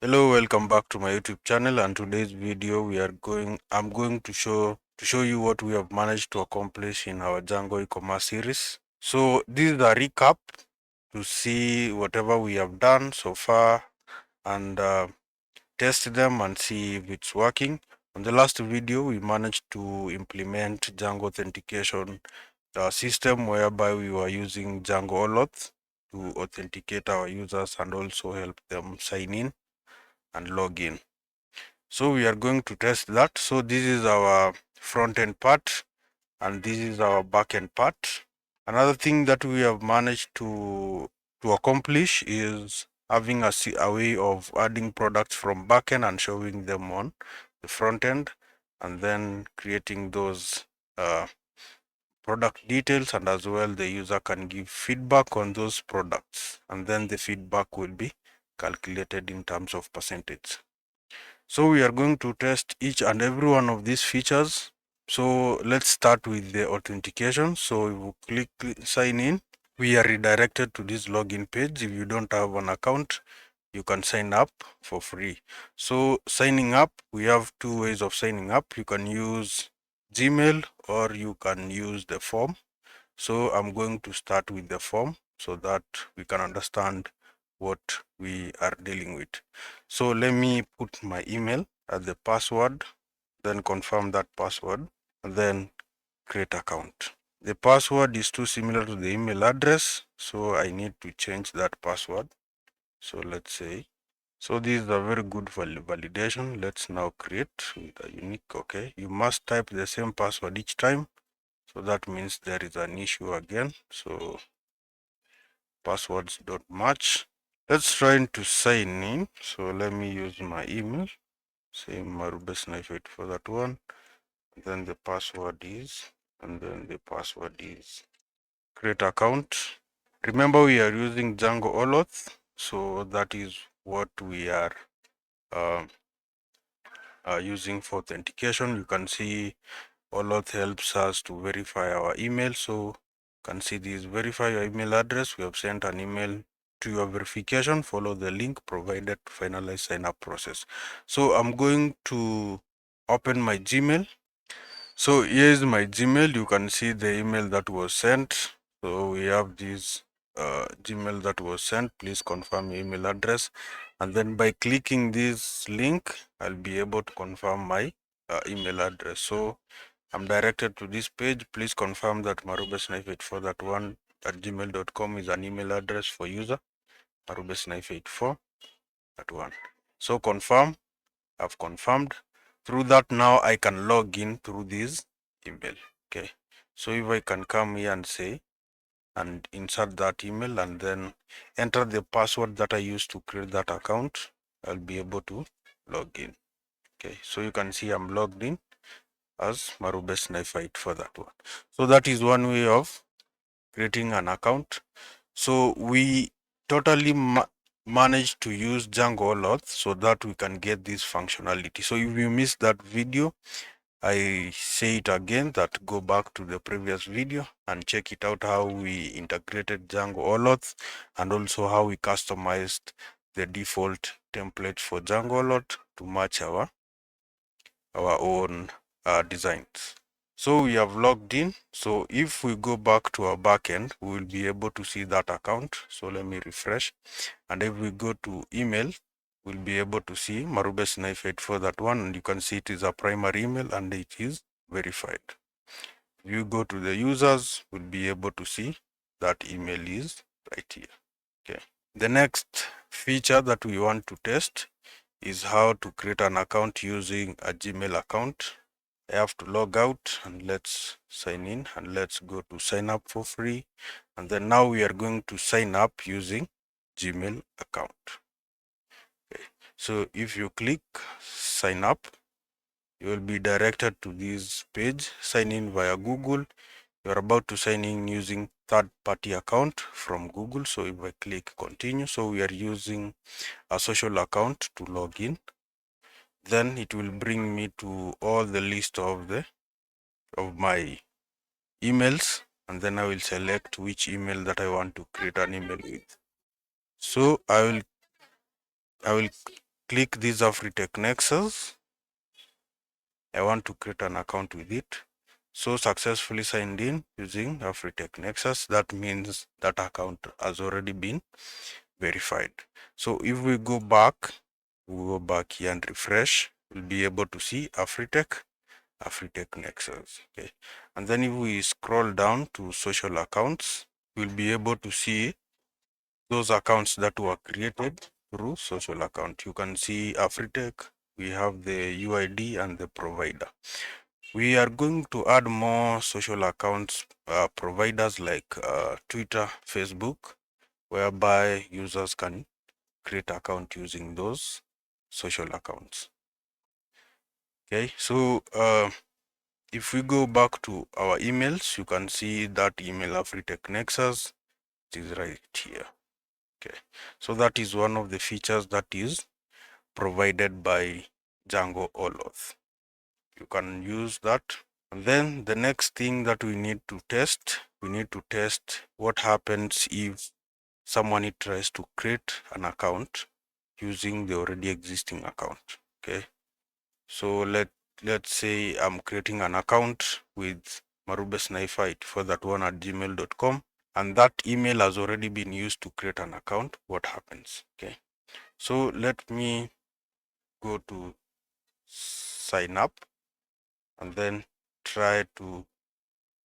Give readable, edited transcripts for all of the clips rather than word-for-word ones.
Hello, welcome back to my YouTube channel. And today's video I'm going to show you what we have managed to accomplish in our Django e-commerce series. So this is a recap to see whatever we have done so far and test them and see if it's working. On the last video, we managed to implement Django authentication system whereby we were using Django Auth to authenticate our users and also help them sign in and log in. So we are going to test that. So this is our front end part and this is our back end part. Another thing that we have managed to accomplish is having a way of adding products from backend and showing them on the front end, and then creating those product details, and as well the user can give feedback on those products, and then the feedback will be calculated in terms of percentage. So we are going to test each and every one of these features. So let's start with the authentication. So if we click sign in, we are redirected to this login page. If you don't have an account, you can sign up for free. So signing up, we have two ways of signing up. You can use Gmail or you can use the form. So I'm going to start with the form so that we can understand what we are dealing with. So let me put my email as the password, then confirm that password, and then create account. The password is too similar to the email address, so I need to change that password. So let's say, so this is a very good validation. Let's now create with a unique, okay. You must type the same password each time. So that means there is an issue again. So passwords don't match. Let's try to sign in. So let me use my email. Say marubesnife for that one. Then the password is, and then the password is create account. Remember, we are using Django Auth, so that is what we are uh, using for authentication. You can see Auth helps us to verify our email. So you can see this verify your email address. We have sent an email to your verification. Follow the link provided to finalize sign up process. So I'm going to open my Gmail. So here's my Gmail. You can see the email that was sent. So we have this Gmail that was sent. Please confirm your email address. And then by clicking this link, I'll be able to confirm my email address. So I'm directed to this page. Please confirm that marubesnife84 that one at gmail.com is an email address for user marubesnife84 that one. So confirm. I've confirmed. Through that, now I can log in through this email. Okay. So if I can come here and say and insert that email and then enter the password that I used to create that account, I'll be able to log in. Okay. So you can see I'm logged in as marubesnife for that one. So that is one way of creating an account. So we totally managed to use Django Auth so that we can get this functionality. So if you missed that video, I say it again that go back to the previous video and check it out how we integrated Django Auth and also how we customized the default template for Django Auth to match our own designs. So we have logged in. So if we go back to our backend, we will be able to see that account. So let me refresh. And if we go to email, we'll be able to see marubesnife for that one. And you can see it is a primary email and it is verified. If you go to the users, we'll be able to see that email is right here. Okay. The next feature that we want to test is how to create an account using a Gmail account. I have to log out and let's sign in and let's go to sign up for free. And then now we are going to sign up using Gmail account. Okay. So if you click sign up, you will be directed to this page, sign in via Google. You're about to sign in using third-party account from Google. So if I click continue, so we are using a social account to log in. Then it will bring me to all the list of my emails, and then I will select which email that I want to create an email with. So I will click this Afritech Nexus. I want to create an account with it. So successfully signed in using Afritech Nexus. That means that account has already been verified. So if we go back here and refresh, we'll be able to see Afritech Nexus. Okay. And then if we scroll down to social accounts, we'll be able to see those accounts that were created through social account. You can see Afritech, we have the UID and the provider. We are going to add more social accounts providers like Twitter, Facebook, whereby users can create account using those social accounts. Okay, so if we go back to our emails, you can see that email Afritech Nexus is right here. Okay, so that is one of the features that is provided by Django Oloth. You can use that. And then the next thing that we need to test what happens if someone tries to create an account using the already existing account. Okay, so let's say I'm creating an account with marubesnifer84that1@gmail.com, and that email has already been used to create an account. What happens? Okay, so let me go to sign up and then try to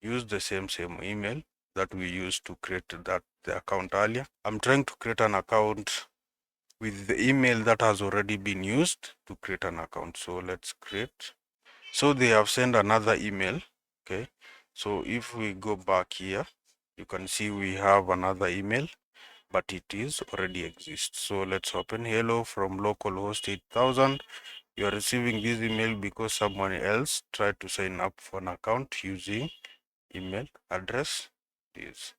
use the same email that we used to create the account earlier. I'm trying to create an account with the email that has already been used to create an account. So let's create. So they have sent another email. Okay, so if we go back here, you can see we have another email, but it is already exists. So let's open hello from localhost 8000. You are receiving this email because someone else tried to sign up for an account using email address this.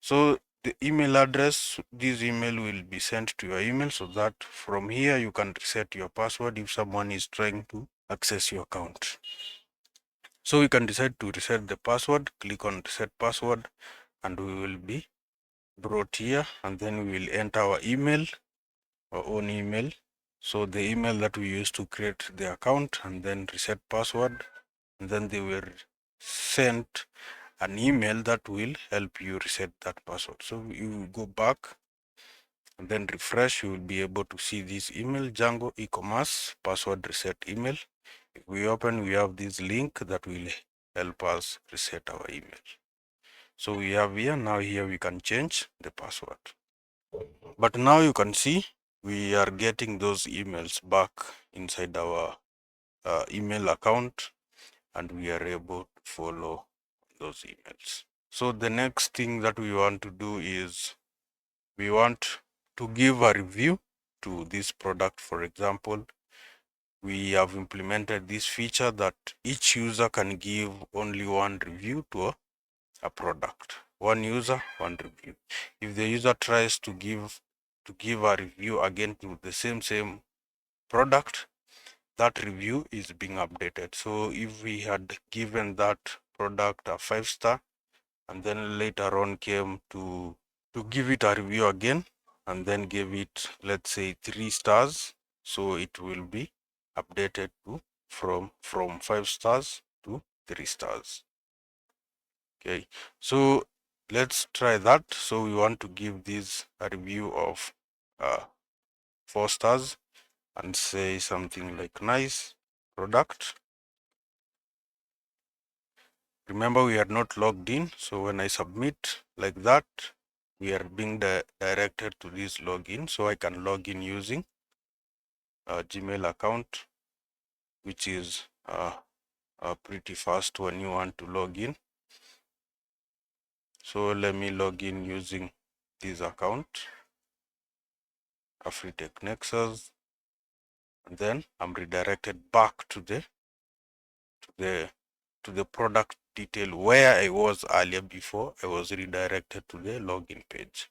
So the email address, this email will be sent to your email, so that from here you can reset your password if someone is trying to access your account. So we can decide to reset the password, click on reset password, and we will be brought here, and then we will enter our email, our own email. So the email that we used to create the account, and then reset password, and then they will send an email that will help you reset that password. So you go back and then refresh, you will be able to see this email, Django Ecommerce password reset email. If we open, we have this link that will help us reset our email. So we have here, now here we can change the password. But now you can see we are getting those emails back inside our email account, and we are able to follow those emails. So the next thing that we want to do is we want to give a review to this product. For example, we have implemented this feature that each user can give only one review to a product. One user, one review. If the user tries to give a review again to the same product, that review is being updated. So if we had given that product a 5-star, and then later on came to give it a review again, and then give it, let's say, 3 stars, so it will be updated to from 5 stars to 3 stars. Okay, so let's try that. So we want to give this a review of 4 stars and say something like nice product. Remember, we are not logged in, so when I submit like that, we are being directed to this login. So I can log in using a Gmail account, which is pretty fast when you want to log in. So let me log in using this account, Afritech Nexus, and then I'm redirected back to the product detail where I was earlier. Before I was redirected to the login page.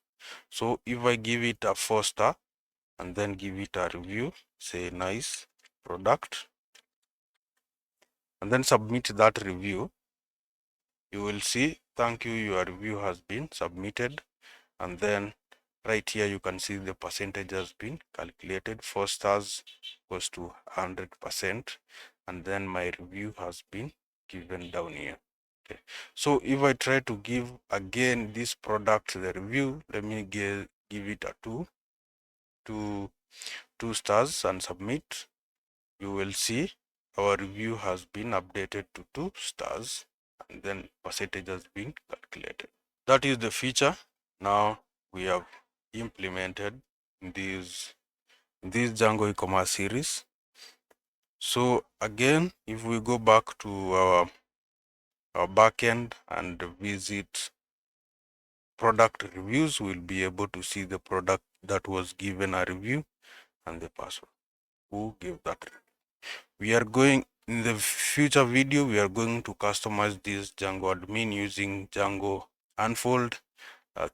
So if I give it a 4-star and then give it a review, say nice product, and then submit that review, you will see, thank you, your review has been submitted, and then Right here, you can see the percentage has been calculated. 4 stars goes to 100%, and then my review has been given down here. Okay, so if I try to give again this product the review, let me give it a two stars and submit. You will see our review has been updated to 2 stars, and then percentage has been calculated. That is the feature now we have implemented in this Django e-commerce series. So again, if we go back to our backend and visit product reviews, we'll be able to see the product that was given a review and the person who gave that review. We are going in the future video, we are going to customize this Django admin using Django Unfold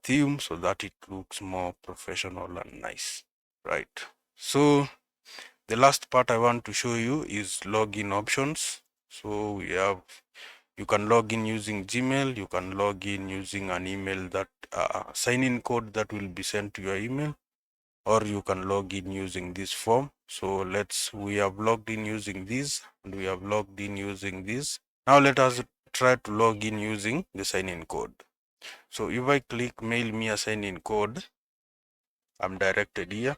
theme so that it looks more professional and nice, right? So the last part I want to show you is login options. So we have, you can log in using Gmail, you can log in using an email that sign-in code that will be sent to your email, or you can log in using this form. So we have logged in using this, and we have logged in using this. Now let us try to log in using the sign-in code. So if I click mail me a sign-in code, I'm directed here.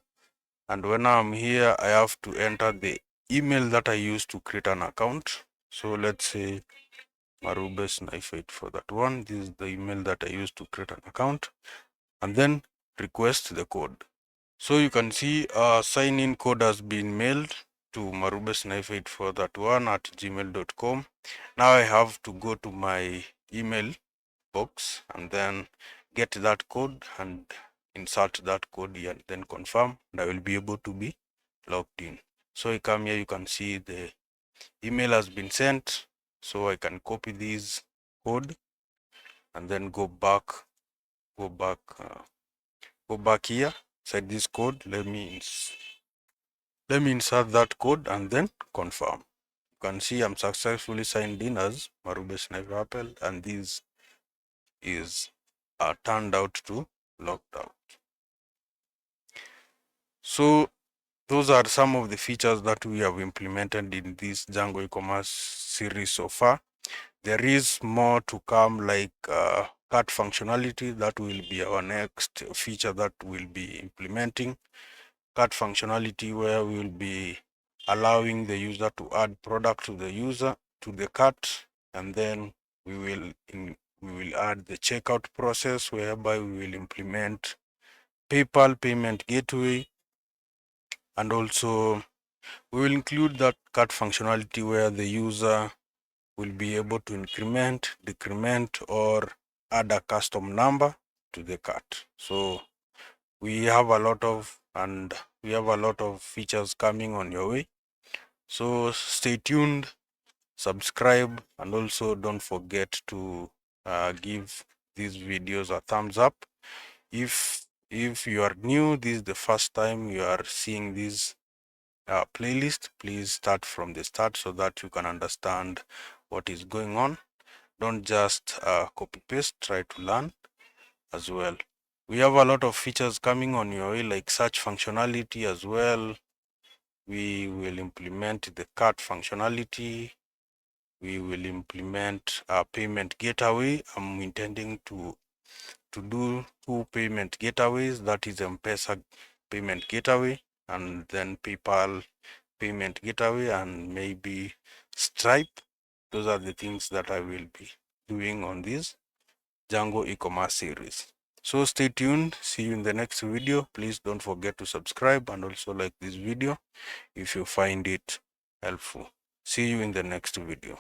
And when I'm here, I have to enter the email that I used to create an account. So let's say Marubes knife 8 for that one. This is the email that I used to create an account, and then request the code. So you can see a sign-in code has been mailed to Marubes knife 8 for that one at gmail.com. Now I have to go to my email box and then get that code and insert that code here and then confirm, and I will be able to be logged in. So I come here, you can see the email has been sent. So I can copy this code and then go back here inside this code. Let me insert that code and then confirm. You can see I'm successfully signed in as Marube Sniper Apple, and this is turned out to logged out. So those are some of the features that we have implemented in this Django e-commerce series so far. There is more to come, like cart functionality. That will be our next feature that we'll be implementing. Cart functionality, where we will be allowing the user to add product to the cart, and then we will add the checkout process, whereby we will implement PayPal payment gateway, and also we will include that cart functionality where the user will be able to increment, decrement, or add a custom number to the cart. So we have a lot of features coming on your way. So stay tuned, subscribe, and also don't forget to give these videos a thumbs up. If you are new, this is the first time you are seeing this playlist, please start from the start so that you can understand what is going on. Don't just copy paste, try to learn as well. We have a lot of features coming on your way, like search functionality as well. We will implement the cart functionality. We will implement a payment gateway. I'm intending to do 2 payment gateways, that is M-Pesa payment gateway and then PayPal payment gateway, and maybe Stripe. Those are the things that I will be doing on this Django e-commerce series. So stay tuned. See you in the next video. Please don't forget to subscribe and also like this video if you find it helpful. See you in the next video.